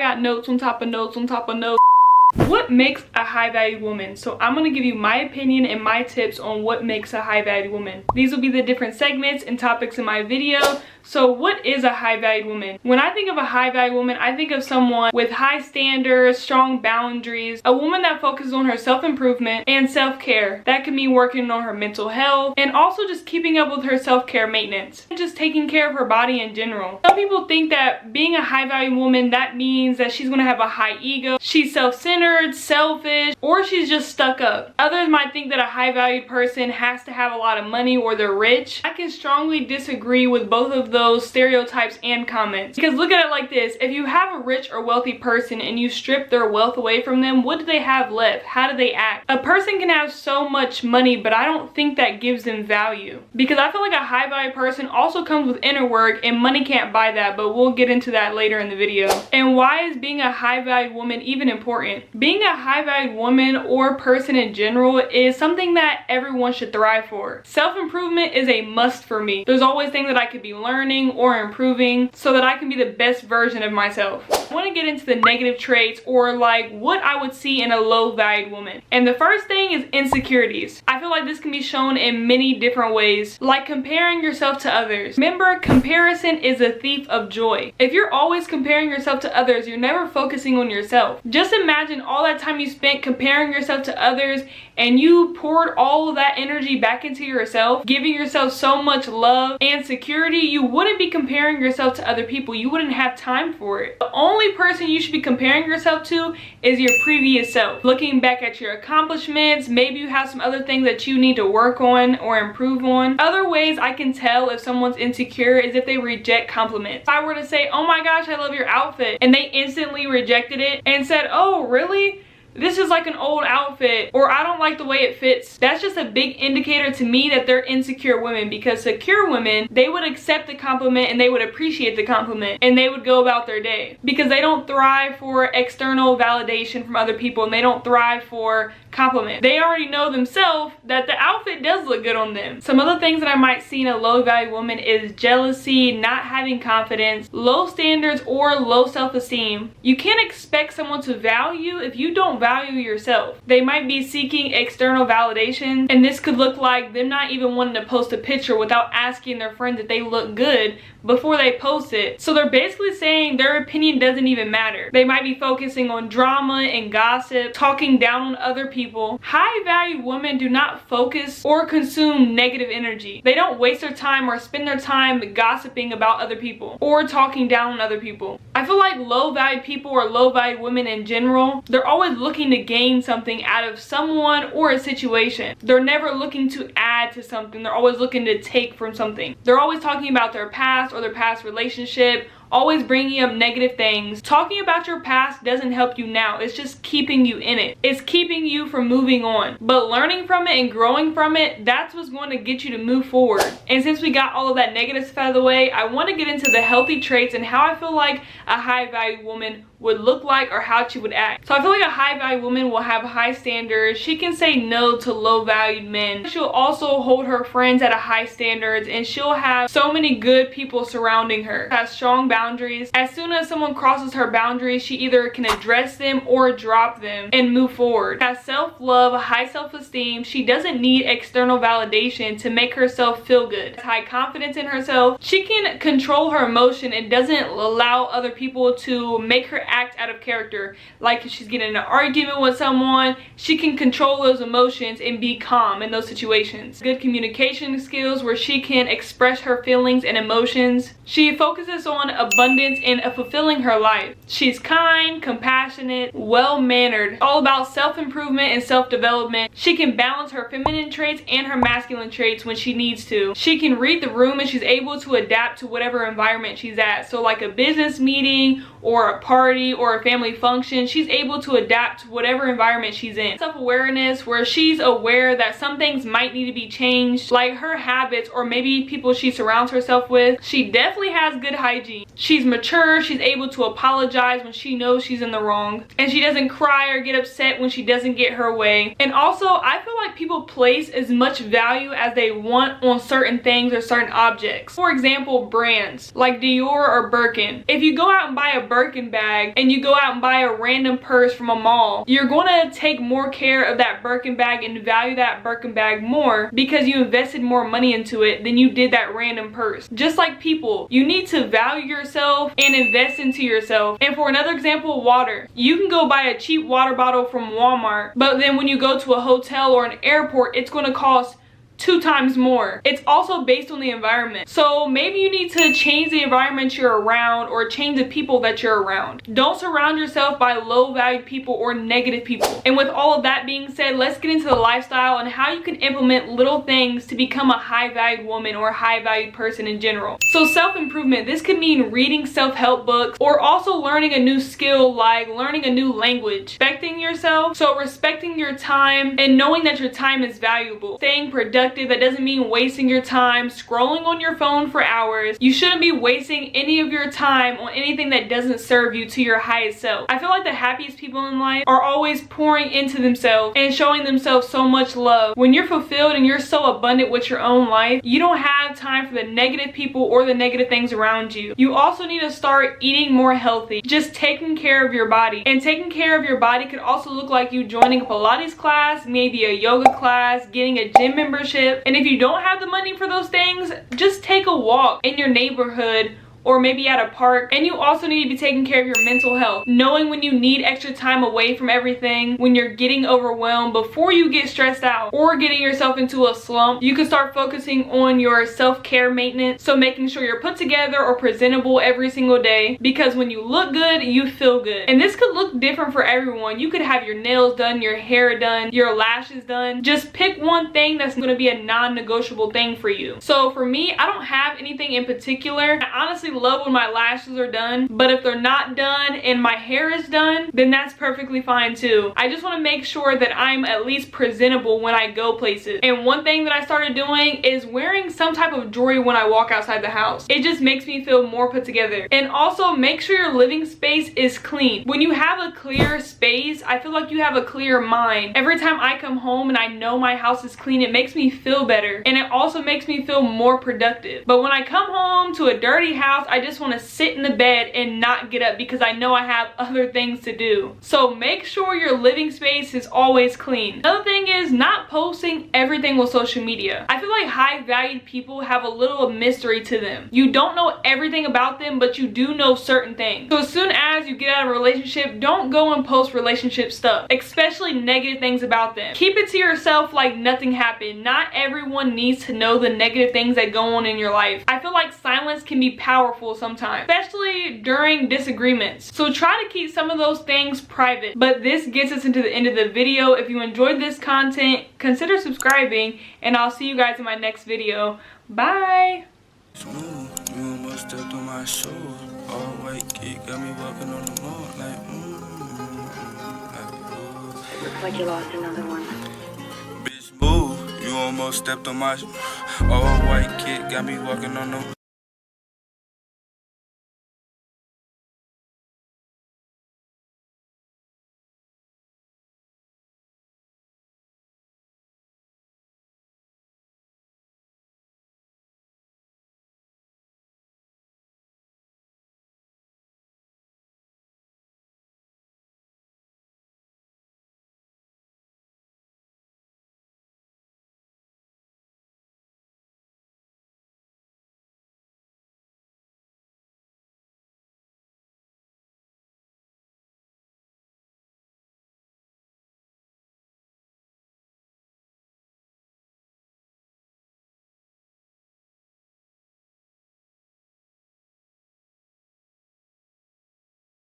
got notes on top of notes on top of notes. What makes a high value woman? So I'm going to give you my opinion and my tips on what makes a high value woman. These will be the different segments and topics in my video. So what is a high value woman? When I think of a high value woman, I think of someone with high standards, strong boundaries, a woman that focuses on her self-improvement and self-care. That can mean working on her mental health and also just keeping up with her self-care maintenance and just taking care of her body in general. Some people think that being a high value woman, that means that she's going to have a high ego, she's self-centered, selfish, or she's just stuck up. Others might think that a high valued person has to have a lot of money or they're rich. I can strongly disagree with both of those stereotypes and comments, because look at it like this: if you have a rich or wealthy person and you strip their wealth away from them, what do they have left? How do they act? A person can have so much money, but I don't think that gives them value, because I feel like a high value person also comes with inner work and money can't buy that, but we'll get into that later in the video. And why is being a high valued woman even important? Being a high valued woman or person in general is something that everyone should thrive for. Self-improvement is a must for me. There's always things that I could be learning or improving so that I can be the best version of myself. I want to get into the negative traits, or like what I would see in a low valued woman. And the first thing is insecurities. I feel like this can be shown in many different ways, like comparing yourself to others. Remember, comparison is a thief of joy. If you're always comparing yourself to others, you're never focusing on yourself. Just imagine all that time you spent comparing yourself to others and you poured all of that energy back into yourself, giving yourself so much love and security. You wouldn't be comparing yourself to other people. You wouldn't have time for it. The only person you should be comparing yourself to is your previous self. Looking back at your accomplishments, maybe you have some other things that you need to work on or improve on. Other ways I can tell if someone's insecure is if they reject compliments. If I were to say, "Oh my gosh, I love your outfit," and they instantly rejected it and said, "Oh, really? This is like an old outfit," or "I don't like the way it fits," that's just a big indicator to me that they're insecure women. Because secure women, they would accept the compliment and they would appreciate the compliment and they would go about their day, because they don't thrive for external validation from other people and they don't thrive for compliment. They already know themselves that the outfit does look good on them. Some other things that I might see in a low value woman is jealousy, not having confidence, low standards, or low self-esteem. You can't expect someone to value if you don't value yourself. They might be seeking external validation, and this could look like them not even wanting to post a picture without asking their friends if they look good before they post it. So they're basically saying their opinion doesn't even matter. They might be focusing on drama and gossip, talking down on other people. High value women do not focus or consume negative energy. They don't waste their time or spend their time gossiping about other people or talking down on other people. I feel like low valued people or low valued women in general, they're always looking to gain something out of someone or a situation. They're never looking to add to something. They're always looking to take from something. They're always talking about their past or their past relationship, always bringing up negative things. Talking about your past doesn't help you now. It's just keeping you in it. It's keeping you from moving on. But learning from it and growing from it, that's what's going to get you to move forward. And since we got all of that negative stuff out of the way, I want to get into the healthy traits and how I feel like a high value woman would look like or how she would act. So I feel like a high value woman will have high standards. She can say no to low valued men. She'll also hold her friends at a high standards, and she'll have so many good people surrounding her. Has strong boundaries. As soon as someone crosses her boundaries, she either can address them or drop them and move forward. Has self-love, high self-esteem. She doesn't need external validation to make herself feel good. Has high confidence in herself. She can control her emotion and doesn't allow other people to make her act out of character. Like if she's getting in an argument with someone, she can control those emotions and be calm in those situations. Good communication skills where she can express her feelings and emotions. She focuses on abundance and fulfilling her life. She's kind, compassionate, well-mannered, all about self-improvement and self-development. She can balance her feminine traits and her masculine traits when she needs to. She can read the room and she's able to adapt to whatever environment she's at. So like a business meeting or a party or a family function, she's able to adapt to whatever environment she's in. Self-awareness, where she's aware that some things might need to be be changed, like her habits or maybe people she surrounds herself with. She definitely has good hygiene. She's mature, she's able to apologize when she knows she's in the wrong, and she doesn't cry or get upset when she doesn't get her way. And also, I feel like people place as much value as they want on certain things or certain objects. For example, brands like Dior or Birkin. If you go out and buy a Birkin bag and you go out and buy a random purse from a mall, you're going to take more care of that Birkin bag and value that Birkin bag more because you invested more money into it than you did that random purse. Just like people, you need to value yourself and invest into yourself. And for another example, water. You can go buy a cheap water bottle from Walmart, but then when you go to a hotel or an airport, it's going to cost 2 times more. It's also based on the environment. So maybe you need to change the environment you're around or change the people that you're around. Don't surround yourself by low valued people or negative people. And with all of that being said, let's get into the lifestyle and how you can implement little things to become a high valued woman or a high valued person in general. So self-improvement, this could mean reading self-help books or also learning a new skill like learning a new language. Respecting yourself, so respecting your time and knowing that your time is valuable. Staying productive. That doesn't mean wasting your time scrolling on your phone for hours. You shouldn't be wasting any of your time on anything that doesn't serve you to your highest self. I feel like the happiest people in life are always pouring into themselves and showing themselves so much love. When you're fulfilled and you're so abundant with your own life, you don't have time for the negative people or the negative things around you. You also need to start eating more healthy, just taking care of your body. And taking care of your body could also look like you joining a Pilates class, maybe a yoga class, getting a gym membership. And if you don't have the money for those things, just take a walk in your neighborhood or maybe at a park. And you also need to be taking care of your mental health. Knowing when you need extra time away from everything, when you're getting overwhelmed before you get stressed out or getting yourself into a slump, you can start focusing on your self-care maintenance. So making sure you're put together or presentable every single day, because when you look good, you feel good. And this could look different for everyone. You could have your nails done, your hair done, your lashes done. Just pick one thing that's going to be a non-negotiable thing for you. So for me, I don't have anything in particular. I honestly love when my lashes are done, but if they're not done and my hair is done, then that's perfectly fine too. I just want to make sure that I'm at least presentable when I go places. And one thing that I started doing is wearing some type of jewelry when I walk outside the house. It just makes me feel more put together. And also make sure your living space is clean. When you have a clear space, I feel like you have a clear mind. Every time I come home and I know my house is clean, it makes me feel better. And it also makes me feel more productive. But when I come home to a dirty house, I just want to sit in the bed and not get up because I know I have other things to do. So make sure your living space is always clean. Another thing is not posting everything on social media. I feel like high valued people have a little mystery to them. You don't know everything about them, but you do know certain things. So as soon as you get out of a relationship, don't go and post relationship stuff, especially negative things about them. Keep it to yourself like nothing happened. Not everyone needs to know the negative things that go on in your life. I feel like silence can be powerful sometimes, especially during disagreements. So try to keep some of those things private. But this gets us into the end of the video. If you enjoyed this content, consider subscribing, and I'll see you guys in my next video. Bye. Looks like you lost another one. Bitch, move. You almost stepped on my all white kid, got me walking on them.